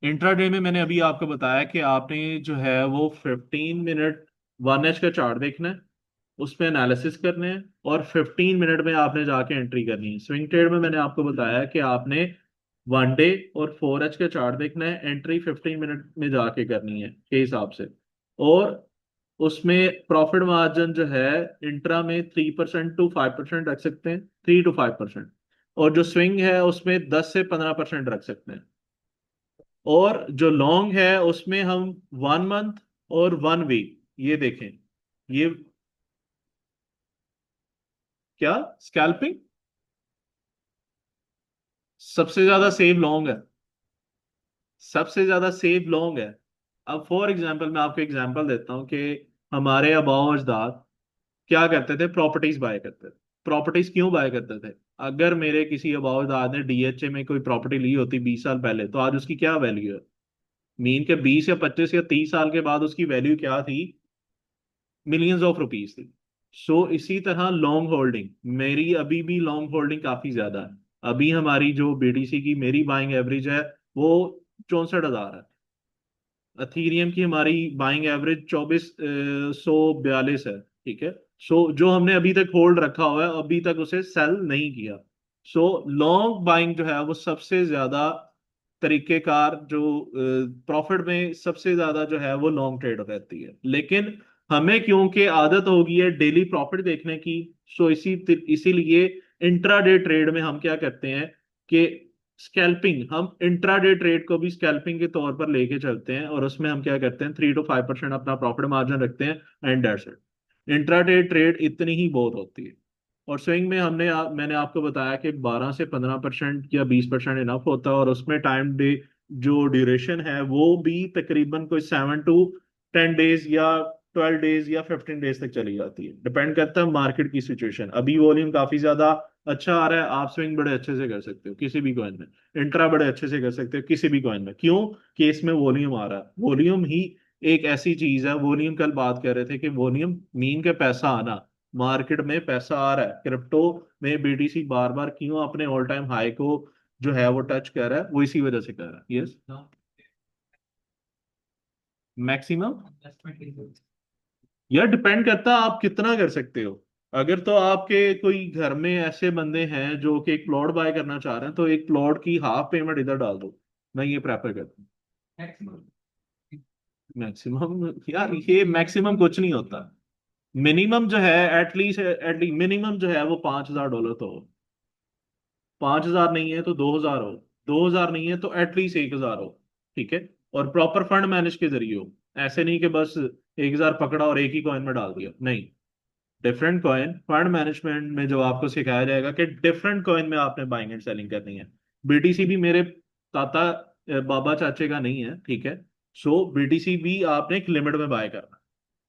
Intraday में मैंने अभी आपको बताया कि आपने जो है वो 15 मिनट 1H का चार्ट देखना है, उस पे एनालिसिस करने हैं, और 15 मिनट में आपने जाके एंट्री करनी है। स्विंग ट्रेड में मैंने आपको बताया कि आपने 1 डे और 4H का चार्ट देखना है, एंट्री 15 मिनट में जाके करनी है के हिसाब से। और उसमें प्रॉफिट मार्जिन जो है इंट्रा में 3% to 5% रख सकते हैं, 3 to 5%। और जो स्विंग है उसमें 10 से 15% रख सकते हैं। और जो लॉन्ग है उसमें हम 1 मंथ और 1 वीक, ये देखें। ये क्या स्कैल्पिंग? सबसे ज्यादा सेव लॉन्ग है, सबसे ज्यादा सेव लॉन्ग है। अब फॉर एग्जांपल मैं आपको एग्जांपल देता हूँ कि हमारे आबाओ अजदाद क्या करते थे, प्रॉपर्टीज बाय करते थे। प्रॉपर्टीज क्यों बाय करते थे? अगर मेरे किसी आबाओ अजदाद ने डीएचए में कोई प्रॉपर्टी ली होती 20 साल पहले, तो आज उसकी क्या वैल्यू है? मीन के 20 या 25 या 30 साल के बाद उसकी वैल्यू क्या थी? मिलियंस ऑफ रुपीस थी। सो इसी तरह लॉन्ग होल्डिंग, मेरी अभी भी लॉन्ग होल्डिंग काफी ज्यादा है। अभी हमारी जो बीटीसी की मेरी बाइंग एवरेज है वो 64,000 है। अथीरियम की हमारी बाइंग एवरेज 2442 है। ठीक है। सो जो हमने अभी तक होल्ड रखा हुआ है, अभी तक उसे सेल नहीं किया। सो लॉन्ग बाइंग जो है वो सबसे ज्यादा तरीकेकार, जो प्रॉफिट में सबसे ज्यादा जो है वो लॉन्ग ट्रेड रहती है। लेकिन हमें क्योंकि आदत हो गई है डेली प्रॉफिट देखने की, सो इसीलिए इंट्राडे ट्रेड में हम क्या करते हैं कि स्कैल्पिंग, हम इंट्राडे ट्रेड को भी स्कैल्पिंग के तौर पर लेके चलते हैं, और उसमें हम क्या करते हैं, 3 to 5% अपना प्रॉफिट मार्जिन रखते हैं, and that's it. Intraday trade इतनी ही बहुत होती है। और स्विंग में मैंने आपको बताया कि 12 से 15% या 20% इनफ होता है, और उसमें टाइम डे जो ड्यूरेशन है वो भी तकरीबन कोई 7 to 10 डेज या 12 डेज या 15 डेज तक चली जाती है। डिपेंड करता है मार्केट की सिचुएशन। अभी वॉल्यूम काफी ज्यादा अच्छा आ रहा है, आप स्विंग बड़े अच्छे से कर सकते हो किसी भी कॉइन में, इंट्रा बड़े अच्छे से कर सकते हो किसी भी कॉइन में। क्यों? कि इसमें वॉल्यूम आ रहा है। वॉल्यूम ही एक ऐसी चीज है, वॉल्यूम कल बात कर रहे थे कि वॉल्यूम मीन के पैसा आना, मार्केट में पैसा आ रहा है। क्रिप्टो में बीटीसी बार बार क्यों अपने ऑल टाइम हाई को जो है वो टच कर रहा है, वो इसी वजह से कर रहा है। यस। मैक्सिमम यार डिपेंड करता है आप कितना कर सकते हो। अगर तो आपके कोई घर में ऐसे बंदे हैं जो कि एक प्लॉट बाय करना चाह रहे हैं, तो एक प्लॉट की हाफ पेमेंट इधर डाल दो। मैं ये प्रेफर करता हूँ। मैक्सिमम यार, ये मैक्सिमम कुछ नहीं होता। मिनिमम जो है, एटलीस्ट मिनिमम जो है वो $5,000 तो हो। 5,000 नहीं है तो 2,000 हो। 2,000 नहीं है तो एटलीस्ट 1,000 हो। ठीक है। और प्रॉपर फंड मैनेज के जरिए हो। ऐसे नहीं कि बस 1,000 पकड़ा और एक ही कॉइन में डाल दिया, नहीं। डिफरेंट कॉइन फंड मैनेजमेंट में जो आपको सिखाया जाएगा कि डिफरेंट कॉइन में आपने बाइंग एंड सेलिंग करनी है। बीटीसी भी मेरे ताता बाबा चाचे का नहीं है। ठीक है। सो बीटीसी भी आपने एक लिमिट में बाय करना।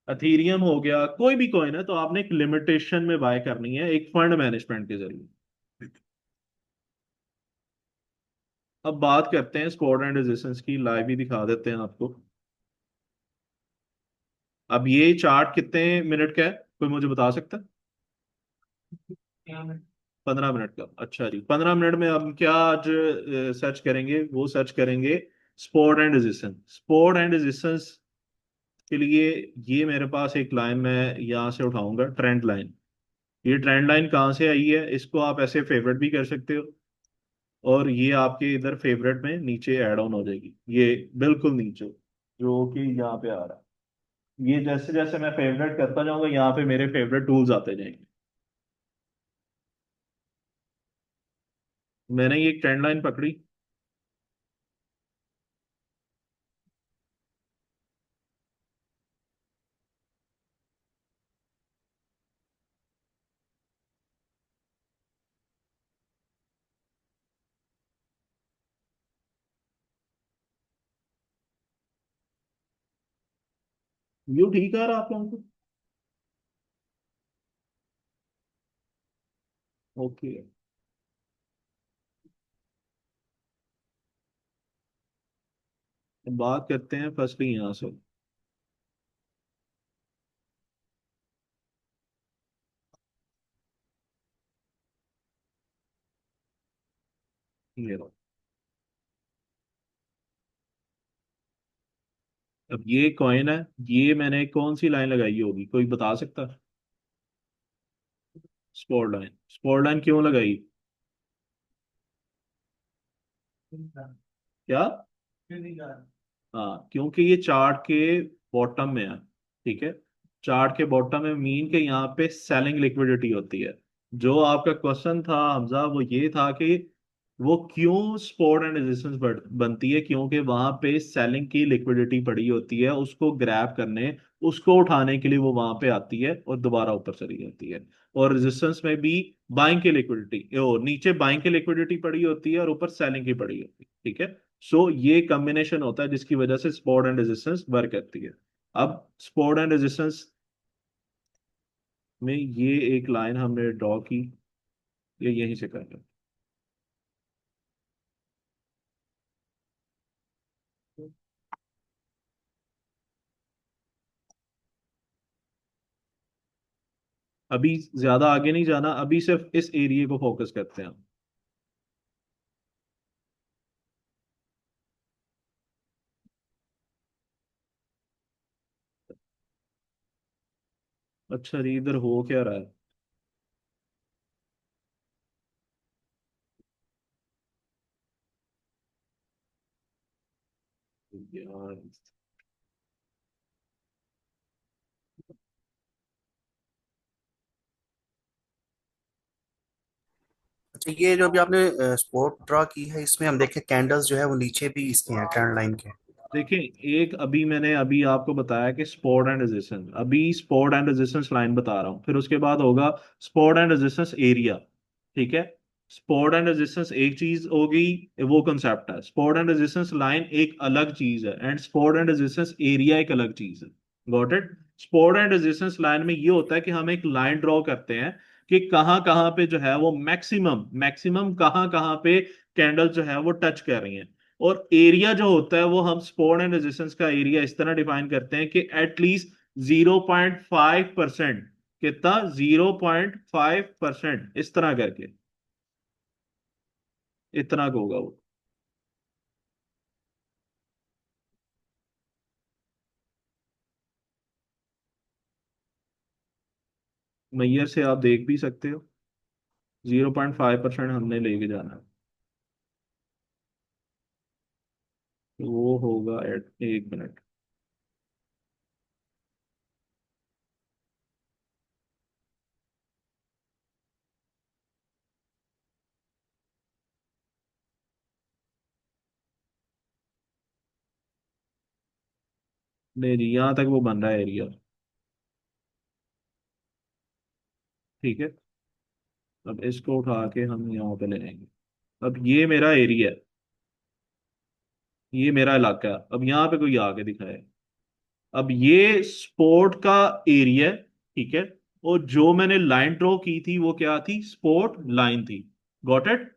अथीरियम हो गया, कोई भी कॉइन है तो आपने एक लिमिटेशन में बाय करनी है, एक फंड मैनेजमेंट के जरिए। अब बात करते हैं सपोर्ट एंड रेजिस्टेंस की, लाइव ही दिखा देते हैं आपको। अब ये चार्ट कितने मिनट का है, कोई मुझे बता सकता है? 15 मिनट का। अच्छा जी, 15 मिनट में हम क्या आज सर्च करेंगे, वो सर्च करेंगे support and resistance. Support and resistance के लिए ये मेरे पास एक लाइन मैं यहाँ से उठाऊंगा, ट्रेंड लाइन। ये ट्रेंड लाइन कहाँ से आई है, इसको आप ऐसे फेवरेट भी कर सकते हो, और ये आपके इधर फेवरेट में नीचे ऐड ऑन हो जाएगी, ये बिल्कुल नीचे जो कि यहाँ पे आ रहा है। ये जैसे जैसे मैं फेवरेट करता जाऊंगा, यहाँ पे मेरे फेवरेट टूल्स आते जाएंगे। मैंने ये एक ट्रेंड लाइन पकड़ी। व्यू ठीक आ रहा है आप लोगों को? ओके। बात करते हैं फर्स्टली यहाँ से। ये लो। अब ये कॉइन है, ये मैंने कौन सी लाइन लगाई होगी, कोई बता सकता? Spot line. स्पॉट लाइन क्यों लगाई? क्या? हाँ, क्योंकि ये चार्ट के बॉटम में है। ठीक है, चार्ट के बॉटम में मीन के यहाँ पे सेलिंग लिक्विडिटी होती है। जो आपका क्वेश्चन था हमजा, वो ये था कि वो क्यों सपोर्ट एंड रेजिस्टेंस बनती है, क्योंकि वहां पे सेलिंग की लिक्विडिटी पड़ी होती है, उसको ग्रैब करने, उसको उठाने के लिए वो वहां पे आती है और दोबारा ऊपर चली जाती है। और रेजिस्टेंस में भी बाइंग की लिक्विडिटी, नीचे बाइंग की लिक्विडिटी पड़ी होती है और ऊपर सेलिंग की पड़ी होती है। ठीक है, सो ये कॉम्बिनेशन होता है जिसकी वजह से सपोर्ट एंड रेजिस्टेंस वर्क करती है। अब सपोर्ट एंड रेजिस्टेंस में ये एक लाइन हमने ड्रॉ की, ये यहीं से कर लो। अभी ज्यादा आगे नहीं जाना, अभी सिर्फ इस एरिया को फोकस करते हैं हम। अच्छा जी, इधर हो क्या रहा है? यार, अच्छा, ये जो अभी आपने स्पॉट ड्रा की है, इसमें हम देखें कैंडल्स जो है वो नीचे भी इसके हैं, ट्रेंड लाइन के। देखिए, एक अभी मैंने अभी आपको बताया कि सपोर्ट एंड रेजिस्टेंस, अभी सपोर्ट एंड रेजिस्टेंस लाइन बता रहा हूँ, फिर उसके बाद होगा सपोर्ट एंड रेजिस्टेंस एरिया। ठीक है, सपोर्ट एंड रेजिस्टेंस एक चीज होगी, वो कंसेप्ट है। सपोर्ट एंड रेजिस्टेंस लाइन एक अलग चीज है, and support and resistance area एक अलग चीज है। Got it? Support and resistance line में ये होता है कि हम एक लाइन ड्रॉ करते हैं कि कहाँ कहाँ पे जो है वो मैक्सिमम मैक्सिमम कहाँ कहाँ पे कैंडल जो है वो टच कर रही हैं। और एरिया जो होता है वो हम सपोर्ट एंड रेजिस्टेंस का एरिया इस तरह डिफाइन करते हैं कि एटलीस्ट 0.5%। कितना? 0.5%, इस तरह करके, इतना का होगा वो। मैयर से आप देख भी सकते हो, 0.5% हमने लेके जाना है। वो होगा एट, एक मिनट। नहीं जी, यहाँ तक वो बन रहा है एरिया। ठीक है, अब इसको उठा के हम यहाँ पे ले आएंगे। अब ये मेरा एरिया है, ये मेरा इलाका है। अब यहाँ पे कोई आके दिखाए। अब ये स्पोर्ट का एरिया है। ठीक है, और जो मैंने लाइन ड्रॉ की थी वो क्या थी? स्पोर्ट लाइन थी। Got it?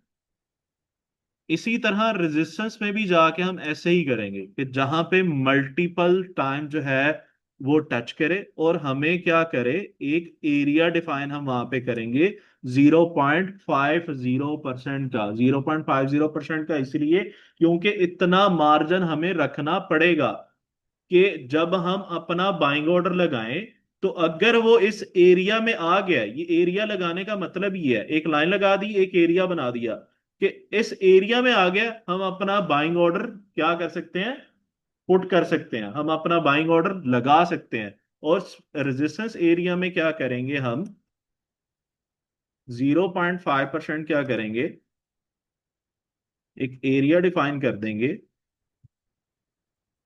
इसी तरह रेजिस्टेंस में भी जाके हम ऐसे ही करेंगे कि जहां पे मल्टीपल टाइम जो है वो टच करे, और हमें क्या करे, एक एरिया डिफाइन हम वहां पे करेंगे 0.50% का। 0.50% का इसलिए क्योंकि इतना मार्जिन हमें रखना पड़ेगा कि जब हम अपना बाइंग ऑर्डर लगाएं, तो अगर वो इस एरिया में आ गया, ये एरिया लगाने का मतलब ये है, एक लाइन लगा दी, एक एरिया बना दिया कि इस एरिया में आ गया, हम अपना बाइंग ऑर्डर क्या कर सकते हैं? पुट कर सकते हैं, हम अपना बाइंग ऑर्डर लगा सकते हैं। और रेजिस्टेंस एरिया में क्या करेंगे हम? 0.5% क्या करेंगे, एक एरिया डिफाइन कर देंगे।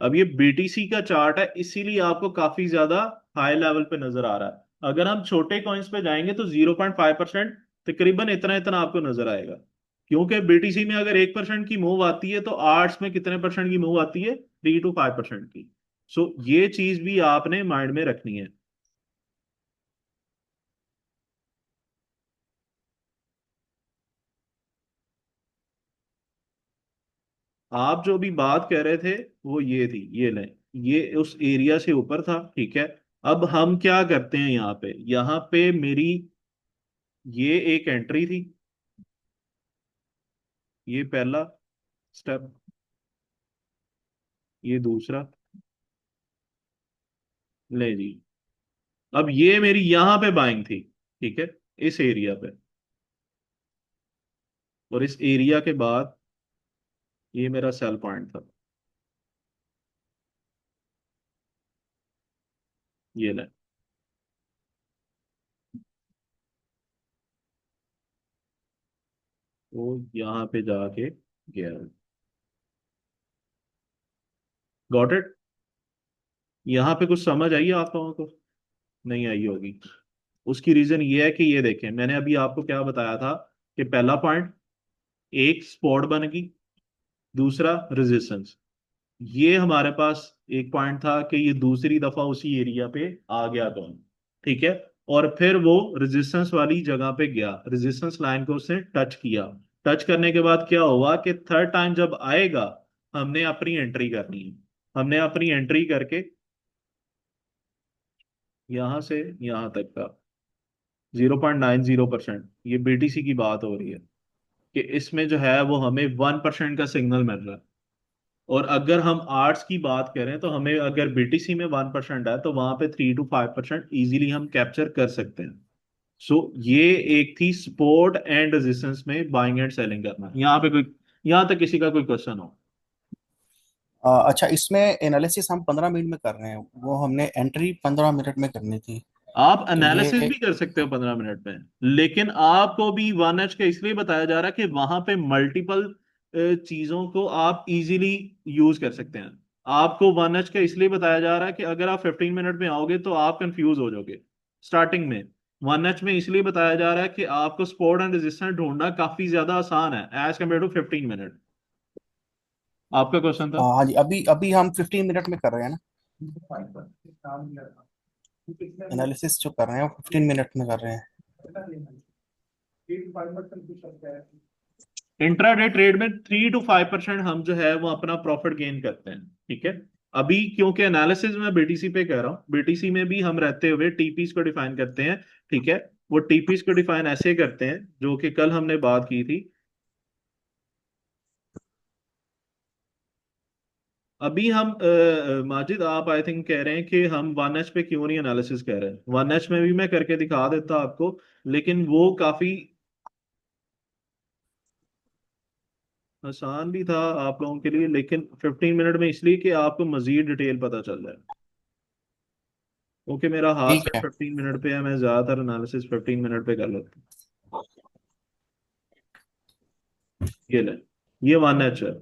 अब ये बीटीसी का चार्ट है, इसीलिए आपको काफी ज्यादा हाई लेवल पे नजर आ रहा है। अगर हम छोटे कॉइन्स पे जाएंगे तो 0.5% तकरीबन इतना इतना आपको नजर आएगा। क्योंकि बीटीसी में अगर 1% की मूव आती है, तो आर्ट्स में कितने परसेंट की मूव आती है? 3 to 5% की। सो ये चीज भी आपने माइंड में रखनी है। आप जो भी बात कर रहे थे वो ये थी, ये लें, ये उस एरिया से ऊपर था। ठीक है, अब हम क्या करते हैं, यहाँ पे मेरी ये एक एंट्री थी, ये पहला स्टेप, ये दूसरा, ले जी, अब ये मेरी यहां पे बाइंग थी, ठीक है, इस एरिया पे, और इस एरिया के बाद ये मेरा सेल पॉइंट था, ये ले। वो यहाँ पे जाके गया। Got it? यहाँ पे कुछ समझ आई आप लोगों को? नहीं आई होगी। उसकी रीजन ये है कि ये देखें, मैंने अभी आपको क्या बताया था कि पहला पॉइंट, एक स्पॉट बन गई, दूसरा रेजिस्टेंस। ये हमारे पास एक पॉइंट था कि ये दूसरी दफा उसी एरिया पे आ गया कौन, ठीक है, और फिर वो रेजिस्टेंस वाली जगह पे गया, रेजिस्टेंस लाइन को उसने टच किया। टच करने के बाद क्या हुआ कि थर्ड टाइम जब आएगा, हमने अपनी एंट्री करनी है। हमने अपनी एंट्री करके यहां से यहां तक का 0.90%, ये बीटीसी की बात हो रही है कि इसमें जो है वो हमें 1% का सिग्नल मिल रहा है। और अगर हम आर्ट्स की बात करें तो हमें अगर बीटीसी में 1% है तो वहां पे 3 to 5% इजीली हम कैप्चर कर सकते हैं। सो ये एक थी सपोर्ट एंड रेजिस्टेंस में बाइंग एंड सेलिंग करना। यहाँ पे कोई, यहाँ तक किसी का कोई क्वेश्चन हो? अच्छा, इसमें एनालिसिस हम 15 मिनट में कर रहे हैं, वो हमने एंट्री 15 मिनट में करनी थी। आप तो एनालिसिस ये भी कर सकते हो 15 मिनट में, लेकिन आपको भी 1H का इसलिए बताया जा रहा है कि वहां पे मल्टीपल चीजों को आप इजीली यूज कर सकते हैं। आपको 1H का इसलिए बताया जा रहा है कि अगर आप 15 मिनट में आओगे तो आप कंफ्यूज हो जाओगे स्टार्टिंग में। 1H में इसलिए बताया जा रहा है कि आपको सपोर्ट एंड रेजिस्टेंस ढूंढना काफी ज्यादा आसान है एज कम्पेयर टू 15 मिनट। आपका क्वेश्चन था? हाँ जी, अभी अभी हम 15 मिनट में कर रहे हैं ना। एनालिसिस जो कर रहे हैं वो 15 मिनट में कर रहे हैं। इंट्राडे ट्रेड में 3 to 5% हम जो है वो अपना प्रॉफिट गेन करते हैं, ठीक है। अभी क्योंकि एनालिसिस में बीटीसी पे कह रहा हूँ, बीटीसी में भी हम रहते हुए टीपीस को डिफाइन करते हैं, ठीक है। वो टीपीस को डिफाइन ऐसे करते हैं जो कि कल हमने बात की थी। अभी हम माजिद, आप आई थिंक कह रहे हैं कि हम 1H पे क्यों नहीं एनालिसिस कह रहे हैं। 1H में भी मैं करके दिखा देता आपको, लेकिन वो काफी आसान भी था आप लोगों के लिए, लेकिन 15 मिनट में इसलिए कि आपको मजीद डिटेल पता चल जाए। ओके, मेरा हाथ ठीक से है। 15 मिनट पे है, मैं ज्यादातर एनालिसिस 15 मिनट पे कर लेता हूँ। ये ले, ये 1H है,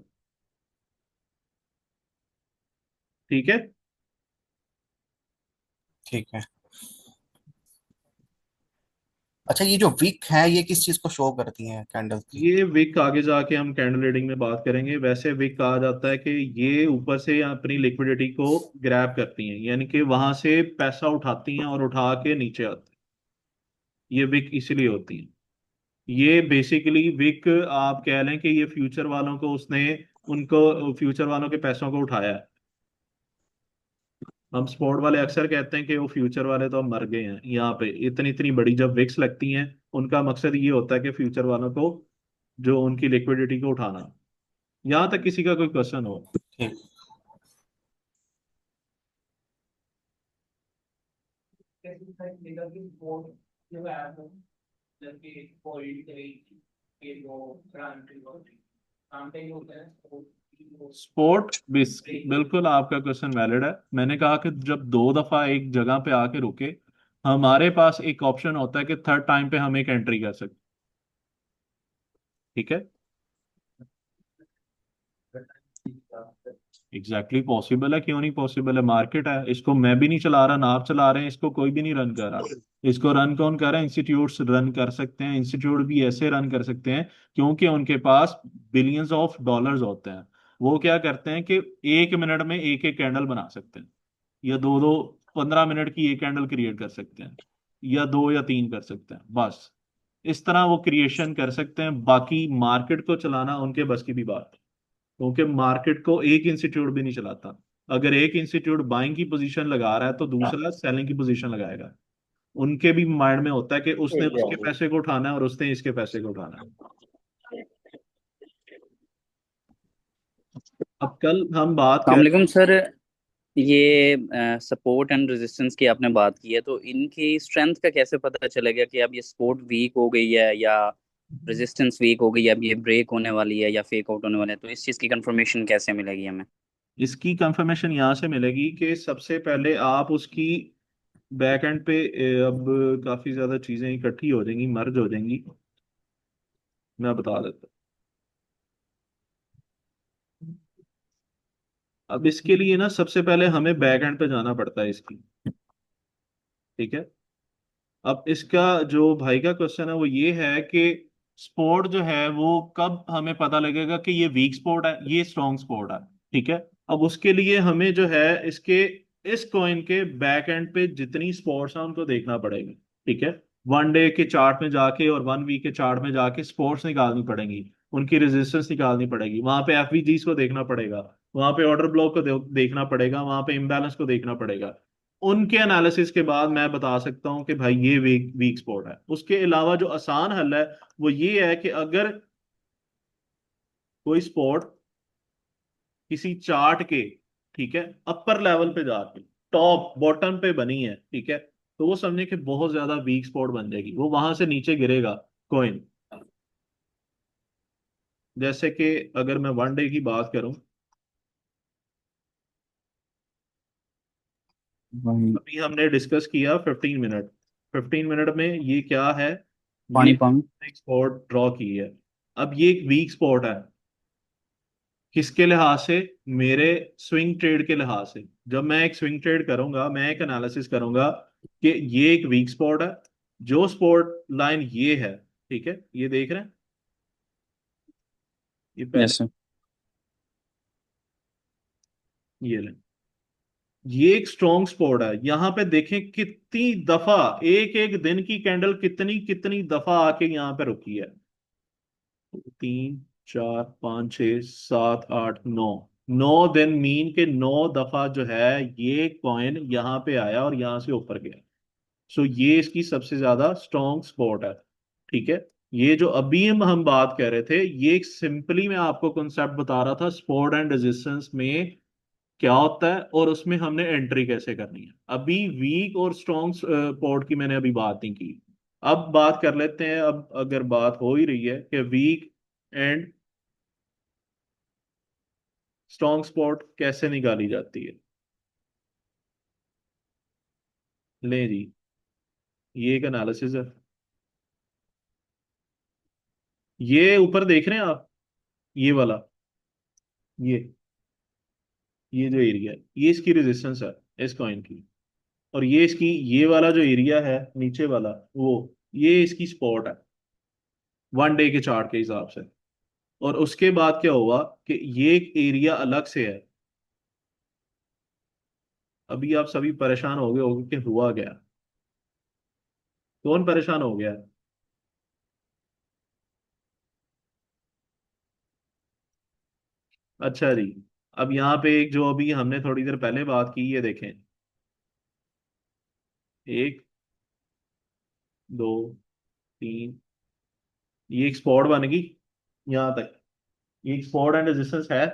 ठीक है। ठीक है। अच्छा, ये जो विक है ये किस चीज को शो करती हैं, कैंडल की? ये विक आगे जाके हम कैंडल रीडिंग में बात करेंगे। वैसे विक कहा जाता है कि ये ऊपर से अपनी लिक्विडिटी को ग्रैब करती हैं, यानी कि वहां से पैसा उठाती हैं और उठा के नीचे आती हैं। ये विक इसलिए होती है। ये बेसिकली विक, आप कह लें कि ये फ्यूचर वालों को उसने, उनको फ्यूचर वालों के पैसों को उठाया है। हम स्पोर्ट वाले अक्सर कहते हैं कि वो फ्यूचर वाले तो अब मर गए हैं। यहाँ पे इतनी इतनी बड़ी जब विक्स लगती हैं, उनका मकसद ये होता है कि फ्यूचर वालों को, जो उनकी लिक्विडिटी को उठाना। यहाँ तक किसी का कोई क्वेश्चन हो? ठीक। स्पोर्ट बिल्कुल आपका क्वेश्चन वैलिड है। मैंने कहा कि जब दो दफा एक जगह पे आके रुके, हमारे पास एक ऑप्शन होता है कि थर्ड टाइम पे हम एक एंट्री कर सकते, ठीक है। एग्जैक्टली पॉसिबल है, क्यों नहीं पॉसिबल है, मार्केट है, इसको मैं भी नहीं चला रहा ना आप चला रहे हैं, इसको कोई भी नहीं रन कर रहा। इसको रन कौन कर रहा है? इंस्टीट्यूट्स रन कर सकते हैं। इंस्टीट्यूट भी ऐसे रन कर सकते हैं क्योंकि उनके पास बिलियंस ऑफ डॉलर्स होते हैं। वो क्या करते हैं कि 1 मिनट में एक एक कैंडल बना सकते हैं, या दो दो 15 मिनट की एक कैंडल क्रिएट कर सकते हैं, या दो या तीन कर सकते हैं बस। इस तरह वो क्रिएशन कर सकते हैं। बाकी मार्केट को चलाना उनके बस की भी बात है, क्योंकि मार्केट को एक इंस्टीट्यूट भी नहीं चलाता। अगर एक इंस्टीट्यूट बाइंग की पोजीशन लगा रहा है तो दूसरा सेलिंग की पोजीशन लगाएगा। उनके भी माइंड में होता है कि उसने उसके पैसे को उठाना है और उसने इसके पैसे को उठाना है। अब कल हम बात कर, अस्सलाम वालेकुम सर। ये सपोर्ट एंड रेजिस्टेंस की आपने बात की है, तो इनकी स्ट्रेंथ का कैसे पता चलेगा कि अब ये सपोर्ट वीक हो गई है या रेजिस्टेंस वीक हो गई है, अब ये ब्रेक होने वाली है या फेक आउट होने वाली है, तो इस चीज़ की कंफर्मेशन कैसे मिलेगी हमें? इसकी कंफर्मेशन यहाँ से मिलेगी कि सबसे पहले आप उसकी बैक एंड पे अब काफी ज्यादा चीजें इकट्ठी हो जाएंगी, मर्ज हो जाएंगी। मैं बता देता हूँ। अब इसके लिए ना सबसे पहले हमें बैक एंड पे जाना पड़ता है इसकी। ठीक है। अब इसका जो भाई का क्वेश्चन है वो ये है कि स्पोर्ट जो है वो कब हमें पता लगेगा कि ये वीक स्पोर्ट है, ये स्ट्रॉन्ग स्पोर्ट है। ठीक है। अब उसके लिए हमें जो है इसके इस कॉइन के बैक एंड पे जितनी स्पोर्ट्स हैं उनको देखना पड़ेगा। ठीक है। वन डे के चार्ट में जाके और वन वीक के चार्ट में जाके स्पोर्ट्स निकालनी पड़ेंगी, उनकी रेजिस्टेंस निकालनी पड़ेगी, वहां पे एफवीजीज को देखना पड़ेगा, वहां पे ऑर्डर ब्लॉक को देखना पड़ेगा, वहां पे इम्बैलेंस को देखना पड़ेगा। उनके एनालिसिस के बाद मैं बता सकता हूं कि भाई ये वीक वीक स्पॉट है। उसके अलावा जो आसान हल है वो ये है कि अगर कोई स्पॉट किसी चार्ट के, ठीक है, अपर लेवल पे जाके टॉप बॉटम पे बनी है, ठीक है, तो वो समझे कि बहुत ज्यादा वीक स्पॉट बन जाएगी, वो वहां से नीचे गिरेगा कॉइन। जैसे कि अगर मैं वन डे की बात करूं, वही। अभी हमने डिस्कस किया 15 मिनट। 15 मिनट में ये क्या है, ये पानी पानी। एक स्पॉट ड्रॉ की है। अब ये एक वीक स्पॉट है किसके लिहाज से, मेरे स्विंग ट्रेड के लिहाज से। जब मैं एक स्विंग ट्रेड करूंगा मैं एक एनालिसिस करूंगा कि ये एक वीक स्पॉट है, जो स्पॉट लाइन ये है, ठीक है, ये देख रहे हैं, ये पहले यस सर। ये लाइन, ये एक स्ट्रॉन्ग स्पॉट है। यहां पे देखें कितनी दफा एक एक दिन की कैंडल कितनी कितनी दफा आके यहाँ पे रुकी है। 3 4 5 6 7 8 9, 9 दिन मीन के 9 दफा जो है ये कॉइन यहाँ पे आया और यहाँ से ऊपर गया। सो ये इसकी सबसे ज्यादा स्ट्रॉन्ग स्पॉट है। ठीक है। ये जो अभी हम बात कर रहे थे ये एक सिंपली मैं आपको कॉन्सेप्ट बता रहा था सपोर्ट एंड रेजिस्टेंस में क्या होता है और उसमें हमने एंट्री कैसे करनी है। अभी वीक और स्ट्रॉन्ग सपोर्ट की मैंने अभी बात नहीं की। अब बात कर लेते हैं, अब अगर बात हो ही रही है कि वीक एंड स्ट्रॉन्ग स्पॉट कैसे निकाली जाती है। ले जी, ये एक एनालिसिस है। ये ऊपर देख रहे हैं आप, ये वाला, ये जो एरिया है ये इसकी रेजिस्टेंस है इस कॉइन की। और ये इसकी ये वाला जो एरिया है नीचे वाला वो, ये इसकी स्पॉट है वन डे के चार्ट के हिसाब से। और उसके बाद क्या हुआ कि ये एक एरिया अलग से है। अभी आप सभी परेशान हो गए होगे कि हुआ क्या, कौन परेशान हो गया। अच्छा जी। अब यहाँ पे एक जो अभी हमने थोड़ी देर पहले बात की, ये देखें, एक, दो, तीन, ये एक स्पॉट बन गई यहाँ तक। ये एक स्पॉट एंड रेजिस्टेंस है।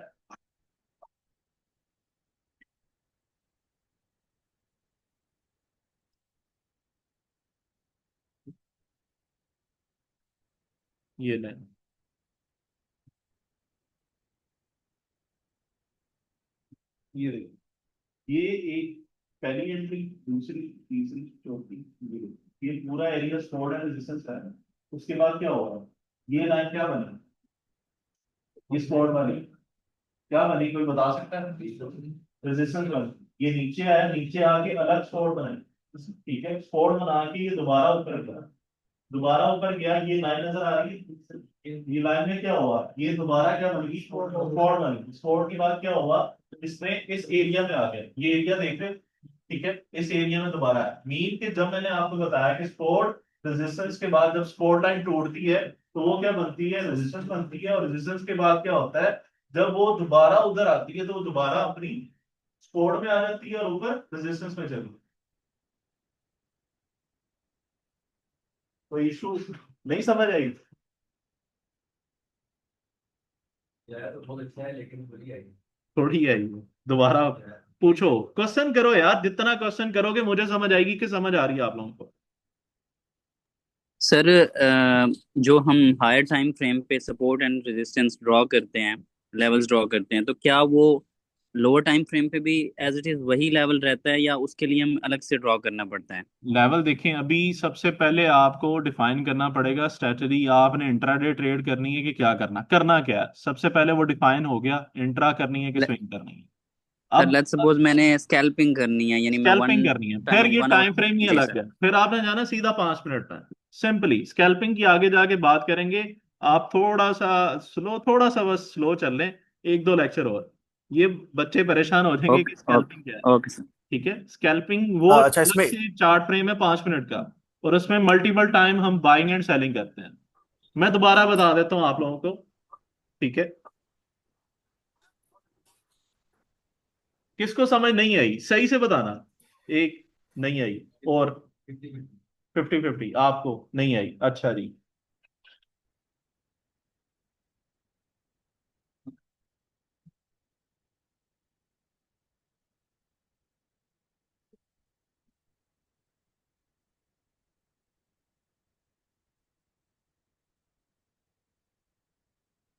ये नहीं, ये देखो, ये एक पहली एंट्री, दूसरी, तीसरी, चौथी, ये पूरा एरिया स्पॉट एंड रेजिस्टेंस है। उसके बाद क्या होगा, ये लाइन क्या बनी, ये स्पॉट बनी, क्या बनी कोई बता सकता है, रेजिस्टेंस बनी, ये नीचे आया, नीचे आके अलग स्पॉट बने, ठीक है, स्पॉट बना के ये दोबारा ऊपर गया, दोबारा ऊपर गया, ये लाइन नजर आ रही है, ये लाइन में क्या हुआ, ये दोबारा क्या बन गई, स्पॉट बनी, स्पॉट के बाद क्या हुआ, इसमें इस एरिया में आ गया, ये एरिया देख रहे हैं? ठीक है, इस एरिया में दोबारा है मीन के, जब मैंने आपको बताया कि स्पोर्ट रेजिस्टेंस के बाद जब स्पोर्ट लाइन टूटती है तो वो क्या बनती है, रेजिस्टेंस बनती है, और रेजिस्टेंस के बाद क्या होता है, जब वो दोबारा उधर आती है तो वो दोबारा अपनी स्पोर्ट में आ जाती है और ऊपर रेजिस्टेंस में चली। कोई इशू नहीं समझ आई। यार तो बहुत अच्छा है लेकिन भूल ही आई। थोड़ी आई वो दोबारा, पूछो, क्वेश्चन करो यार, जितना क्वेश्चन करोगे मुझे समझ आएगी कि समझ आ रही है आप लोगों को। सर जो हम हायर टाइम फ्रेम पे सपोर्ट एंड रेजिस्टेंस ड्रॉ करते हैं, लेवल्स ड्रॉ करते हैं, तो क्या वो लोअर टाइम फ्रेम पे भी एज इट इज वही लेवल रहता है या उसके लिए हम अलग से ड्रॉ करना पड़ता है? लेवल देखें, अभी सबसे पहले आपको डिफाइन करना पड़ेगा स्ट्रेटजी। आपने इंट्राडे ट्रेड करनी है कि क्या करना, करना क्या है, सबसे पहले वो डिफाइन हो गया, इंट्रा करनी है कि स्विंग करनी है। सर अब लेट्स सपोज मैंने स्कैल्पिंग करनी है, यानी मैं वन स्कैल्पिंग करनी है, फिर ये वन टाइम आवर। फ्रेम ही जी अलग सर। है, फिर आपने जाना सीधा 5 मिनट में। सिंपली स्कैल्पिंग की आगे जाके बात करेंगे। आप थोड़ा सा स्लो, थोड़ा सा बस स्लो चल लें, 1-2 लेक्चर और, ये बच्चे परेशान हो जाएंगे कि ओके स्कैल्पिंग क्या है। Okay okay sir. ठीक है, स्कैल्पिंग वो अच्छा, अलग इसमें से चार्ट फ्रेम है 5 मिनट का, और उसमें मल्टीपल टाइम हम बाइंग एंड सेलिंग करते हैं। मैं दोबारा बता देता हूँ आप लोगों को। ठीक है, किसको समझ नहीं आई सही से बताना। एक नहीं आई, और 50-50 आपको नहीं आई, अच्छा जी।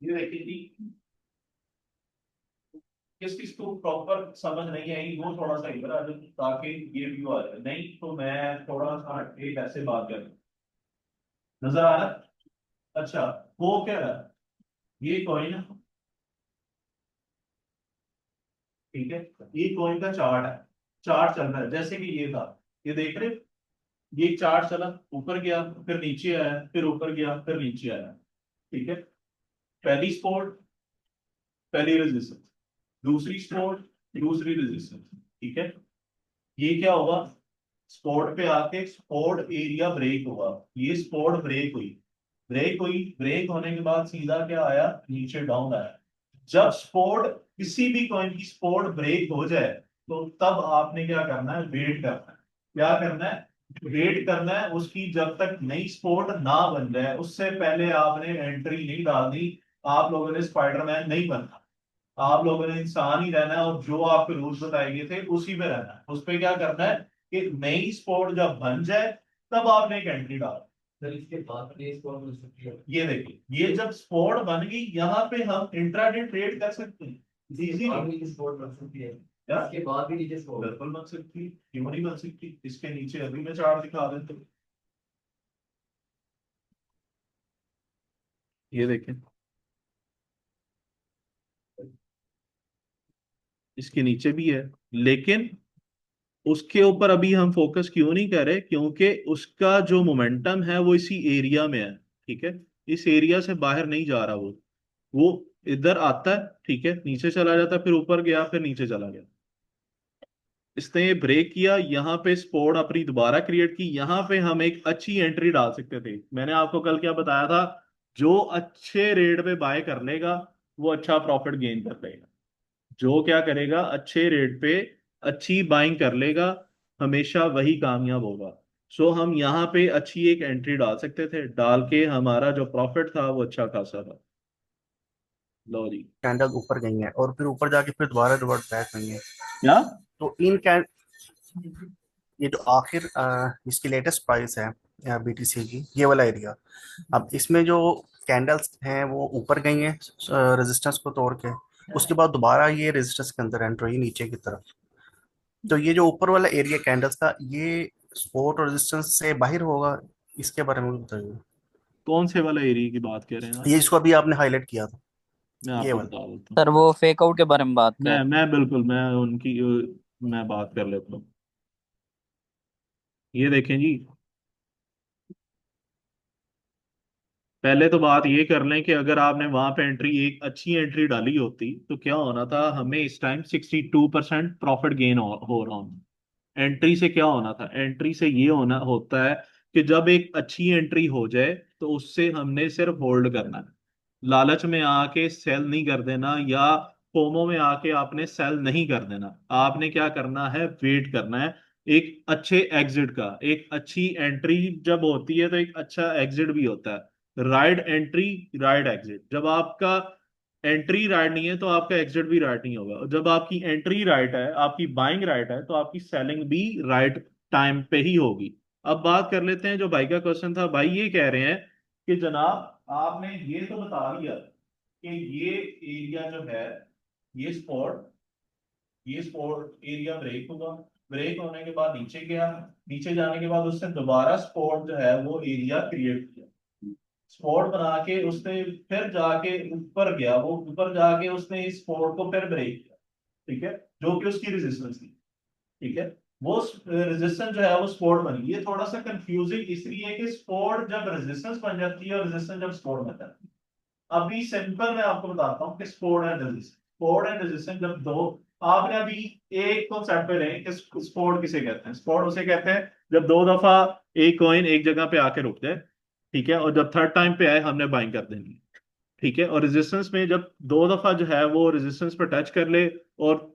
ये देखिए जी, किस किस को प्रॉपर समझ नहीं आई वो थोड़ा सा इधर आ जाए, ताकि ये व्यू आ जाए, नहीं तो मैं थोड़ा सा एक ऐसे बात कर, नजर आ रहा है? अच्छा, वो क्या है, ये कॉइन, ठीक है, ये कॉइन का चार्ट है, चार्ट चल रहा है जैसे कि ये था, ये देख रहे हो? ये चार्ट चला, ऊपर गया, फिर नीचे आया, फिर ऊपर गया, फिर नीचे आया। ठीक है, पहली स्पॉट, पहली रेजिस्टेंस, दूसरी स्पॉट, दूसरी रेजिस्टेंस। ठीक है, ये क्या होगा, स्पॉट पे आके स्पॉट एरिया ब्रेक हुआ, ये स्पॉट ब्रेक हुई, ब्रेक हुई, ब्रेक होने के बाद सीधा क्या आया, नीचे डाउन आया। जब स्पॉट, किसी भी कॉइन की स्पॉट ब्रेक हो जाए, तो तब आपने क्या करना है, वेट करना है। क्या करना है, वेट करना है उसकी, जब तक नई स्पॉट ना बन जाए उससे पहले आपने एंट्री नहीं डालनी। आप लोगों ने स्पाइडरमैन नहीं बनना, आप लोगों ने इंसान ही रहना है, और जो आपके रूल्स बताए गए थे उसी पे रहना है। उस पे क्या करना है कि नई स्पॉट जब बन जाए तब आपने एक एंट्री डाल। सर इसके बाद ये स्पॉट बन सकती है, ये देखिए, ये जब स्पॉट बन गई यहाँ पे हम इंट्राडे ट्रेड कर सकते हैं इजीली। स्पॉट बन सकती है क्या, इसके बाद भी नीचे स्पॉट बिल्कुल बन सकती है, क्यों नहीं बन सकती, इसके नीचे अभी मैं चार्ट दिखा देता हूँ। ये देखें, इसके नीचे भी है, लेकिन उसके ऊपर अभी हम फोकस क्यों नहीं कर रहे, क्योंकि उसका जो मोमेंटम है वो इसी एरिया में है। ठीक है, इस एरिया से बाहर नहीं जा रहा वो इधर आता है, ठीक है, नीचे चला जाता है, फिर ऊपर गया, फिर नीचे चला गया। इसने ये ब्रेक किया, यहाँ पे स्पॉट अपनी दोबारा क्रिएट की, यहाँ पे हम एक अच्छी एंट्री डाल सकते थे। मैंने आपको कल क्या बताया था, जो अच्छे रेट पे बाय कर लेगा वो अच्छा प्रॉफिट गेन कर लेगा। जो क्या करेगा, अच्छे रेट पे अच्छी बाइंग कर लेगा, हमेशा वही कामयाब होगा। सो हम यहाँ पे अच्छी एक एंट्री डाल सकते थे, डाल के हमारा जो प्रॉफिट था वो अच्छा खासा था। लो जी। कैंडल ऊपर गई हैं और फिर ऊपर जाके फिर दोबारा रिवर्ट बैक हुई हैं। क्या, तो इन कैंड ये जो आखिर इसकी लेटेस्ट प्राइस है बीटीसी की, ये वाला एरिया, अब इसमें जो कैंडल्स हैं वो ऊपर गई हैं रेजिस्टेंस को तोड़ के, उसके बाद दोबारा ये रेजिस्टेंस के अंदर एंटर हुई नीचे की तरफ। तो ये जो ऊपर वाला एरिया कैंडल्स का, ये सपोर्ट और रेजिस्टेंस से बाहर होगा, इसके बारे में भी बताइए। कौन से वाला एरिया की बात कर रहे हैं आप? ये इसको अभी आपने हाईलाइट किया था, मैं ये आपको वाला। बता देता हूँ। सर वो फेक आउट के बारे में बात कर। मैं बिल्कुल, मैं उनकी मैं बात कर लेता हूँ। ये देखें जी, पहले तो बात ये कर लें कि अगर आपने वहां पे एंट्री, एक अच्छी एंट्री डाली होती तो क्या होना था, हमें इस टाइम 62% प्रॉफिट गेन हो रहा होना। एंट्री से क्या होना था, एंट्री से ये होना होता है कि जब एक अच्छी एंट्री हो जाए तो उससे हमने सिर्फ होल्ड करना है, लालच में आके सेल नहीं कर देना, या फोमो में आके आपने सेल नहीं कर देना। आपने क्या करना है, वेट करना है एक अच्छे एग्जिट का। एक अच्छी एंट्री जब होती है तो एक अच्छा एग्जिट भी होता है, राइड एंट्री, राइड एग्जिट। जब आपका एंट्री राइट नहीं है तो आपका एग्जिट भी राइट नहीं होगा, और जब आपकी एंट्री राइट है, आपकी बाइंग राइट है, तो आपकी सेलिंग भी राइट टाइम पे ही होगी। अब बात कर लेते हैं, जो भाई का क्वेश्चन था, भाई ये कह रहे हैं कि जनाब आपने ये तो बता दिया कि ये एरिया जो है, ये स्पॉट ये स्पॉट एरिया ब्रेक हुआ, ब्रेक होने के बाद नीचे गया, नीचे जाने के बाद उसने दोबारा स्पॉट जो है वो एरिया क्रिएट किया, स्पॉट बना के उसने फिर जाके ऊपर गया, वो ऊपर जाके उसने इस स्पॉट को फिर ब्रेक किया, ठीक है, जो कि उसकी रेजिस्टेंस थी, ठीक है। वो रेजिस्टेंस जो है वो स्पॉट बनी। ये थोड़ा सा कंफ्यूजिंग इसलिए है कि स्पॉट जब रेजिस्टेंस बन जाती है और रेजिस्टेंस जब स्पॉट बन जाती है। अभी सिंपल मैं आपको बताता हूँ कि spot and resistance, spot and resistance जब दो, आपने अभी एक कॉन्सेप्ट पे रहे कि स्पॉट किसे कहते हैं। स्पॉट उसे कहते हैं जब दो दफा एक कॉइन एक जगह पे आके रुक जाए, ठीक है, और जब थर्ड टाइम पे आए हमने बाइंग कर देनी है, ठीक है। और रेजिस्टेंस में जब दो दफा जो है वो रेजिस्टेंस पर टच कर ले और